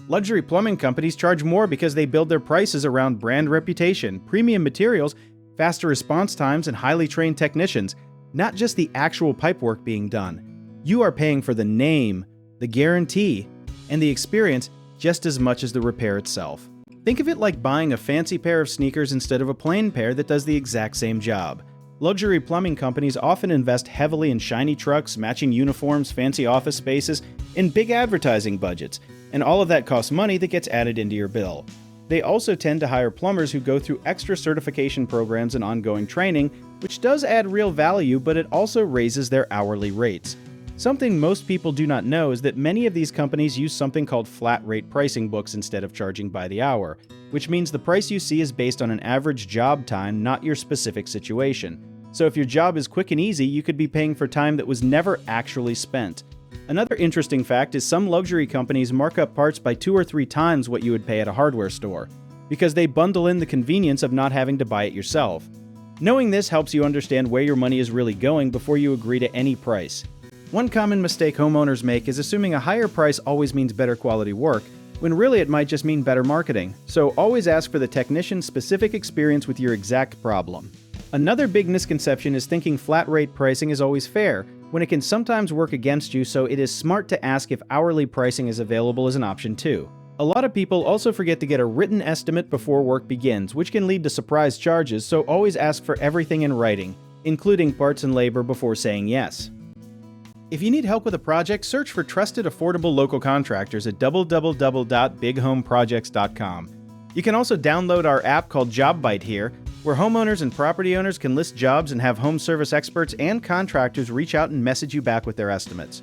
Luxury plumbing companies charge more because they build their prices around brand reputation, premium materials, faster response times, and highly trained technicians, not just the actual pipework being done. You are paying for the name, the guarantee, and the experience just as much as the repair itself. Think of it like buying a fancy pair of sneakers instead of a plain pair that does the exact same job. Luxury plumbing companies often invest heavily in shiny trucks, matching uniforms, fancy office spaces, and big advertising budgets, and all of that costs money that gets added into your bill. They also tend to hire plumbers who go through extra certification programs and ongoing training, which does add real value, but it also raises their hourly rates. Something most people do not know is that many of these companies use something called flat rate pricing books instead of charging by the hour, which means the price you see is based on an average job time, not your specific situation. So if your job is quick and easy, you could be paying for time that was never actually spent. Another interesting fact is some luxury companies mark up parts by 2 or 3 times what you would pay at a hardware store, because they bundle in the convenience of not having to buy it yourself. Knowing this helps you understand where your money is really going before you agree to any price. One common mistake homeowners make is assuming a higher price always means better quality work, when really it might just mean better marketing. So always ask for the technician's specific experience with your exact problem. Another big misconception is thinking flat rate pricing is always fair, when it can sometimes work against you, so it is smart to ask if hourly pricing is available as an option too. A lot of people also forget to get a written estimate before work begins, which can lead to surprise charges, so always ask for everything in writing, including parts and labor, before saying yes. If you need help with a project, search for trusted, affordable local contractors at www.bighomeprojects.com. You can also download our app called JobBite here, where homeowners and property owners can list jobs and have home service experts and contractors reach out and message you back with their estimates.